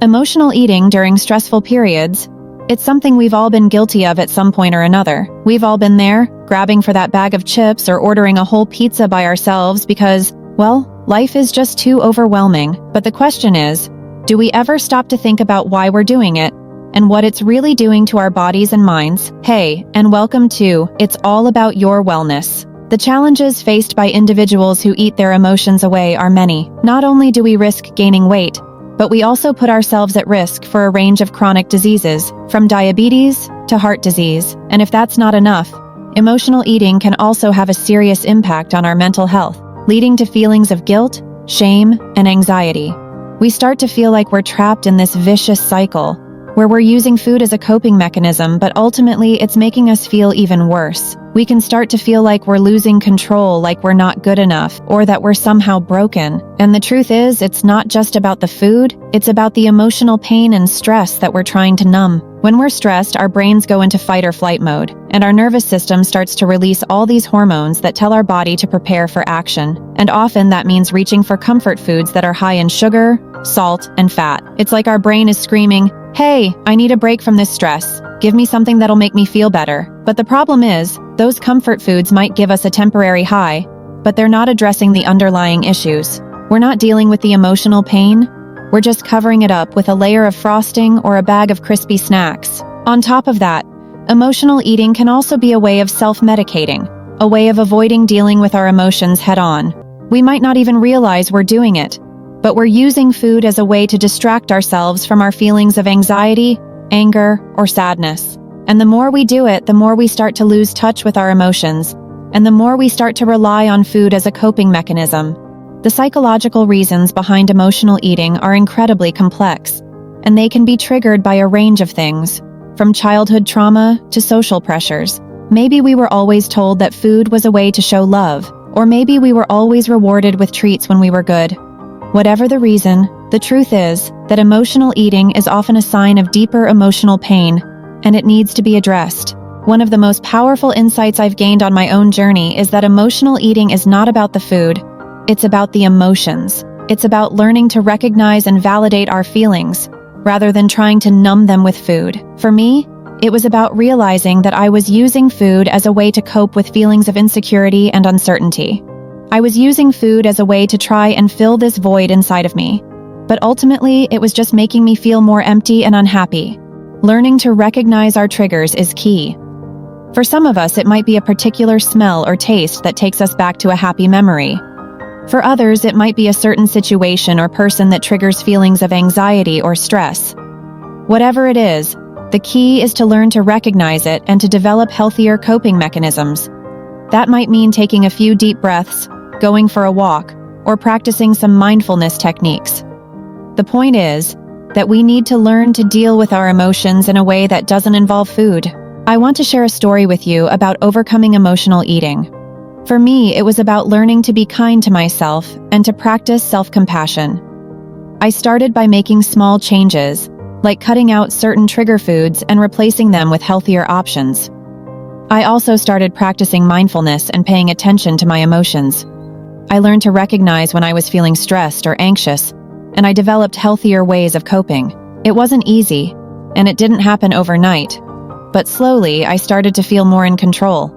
Emotional eating during stressful periods. It's something we've all been guilty of at some point or another. We've all been there, grabbing for that bag of chips or ordering a whole pizza by ourselves because, well, life is just too overwhelming. But the question is, do we ever stop to think about why we're doing it and what it's really doing to our bodies and minds? Hey, and welcome to It's All About Your Wellness. The challenges faced by individuals who eat their emotions away are many. Not only do we risk gaining weight, but we also put ourselves at risk for a range of chronic diseases, from diabetes to heart disease. And if that's not enough, emotional eating can also have a serious impact on our mental health, leading to feelings of guilt, shame, and anxiety. We start to feel like we're trapped in this vicious cycle, where we're using food as a coping mechanism, but ultimately it's making us feel even worse. We can start to feel like we're losing control, like we're not good enough, or that we're somehow broken. And the truth is, it's not just about the food, it's about the emotional pain and stress that we're trying to numb. When we're stressed, our brains go into fight or flight mode, and our nervous system starts to release all these hormones that tell our body to prepare for action. And often that means reaching for comfort foods that are high in sugar, salt, and fat. It's like our brain is screaming, "Hey, I need a break from this stress. Give me something that'll make me feel better." But the problem is, those comfort foods might give us a temporary high, but they're not addressing the underlying issues. We're not dealing with the emotional pain. We're just covering it up with a layer of frosting or a bag of crispy snacks. On top of that, emotional eating can also be a way of self-medicating, a way of avoiding dealing with our emotions head-on. We might not even realize we're doing it, but we're using food as a way to distract ourselves from our feelings of anxiety, anger, or sadness. And the more we do it, the more we start to lose touch with our emotions, and the more we start to rely on food as a coping mechanism. The psychological reasons behind emotional eating are incredibly complex, and they can be triggered by a range of things, from childhood trauma to social pressures. Maybe we were always told that food was a way to show love, or maybe we were always rewarded with treats when we were good. Whatever the reason, the truth is that emotional eating is often a sign of deeper emotional pain, and it needs to be addressed. One of the most powerful insights I've gained on my own journey is that emotional eating is not about the food, it's about the emotions. It's about learning to recognize and validate our feelings, rather than trying to numb them with food. For me, it was about realizing that I was using food as a way to cope with feelings of insecurity and uncertainty. I was using food as a way to try and fill this void inside of me, but ultimately it was just making me feel more empty and unhappy. Learning to recognize our triggers is key. For some of us, it might be a particular smell or taste that takes us back to a happy memory. For others, it might be a certain situation or person that triggers feelings of anxiety or stress. Whatever it is, the key is to learn to recognize it and to develop healthier coping mechanisms. That might mean taking a few deep breaths, going for a walk, or practicing some mindfulness techniques. The point is that we need to learn to deal with our emotions in a way that doesn't involve food. I want to share a story with you about overcoming emotional eating. For me, it was about learning to be kind to myself and to practice self-compassion. I started by making small changes, like cutting out certain trigger foods and replacing them with healthier options. I also started practicing mindfulness and paying attention to my emotions. I learned to recognize when I was feeling stressed or anxious, and I developed healthier ways of coping. It wasn't easy, and it didn't happen overnight, but slowly I started to feel more in control.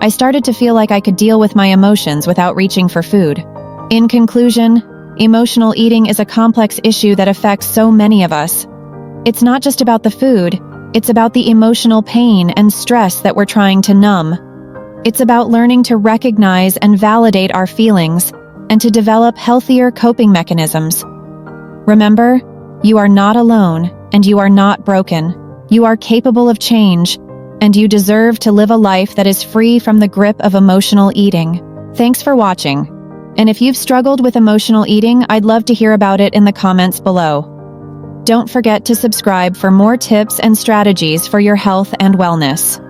I started to feel like I could deal with my emotions without reaching for food. In conclusion, emotional eating is a complex issue that affects so many of us. It's not just about the food, it's about the emotional pain and stress that we're trying to numb. It's about learning to recognize and validate our feelings and to develop healthier coping mechanisms. Remember, you are not alone and you are not broken. You are capable of change, and you deserve to live a life that is free from the grip of emotional eating. Thanks for watching. And if you've struggled with emotional eating, I'd love to hear about it in the comments below. Don't forget to subscribe for more tips and strategies for your health and wellness.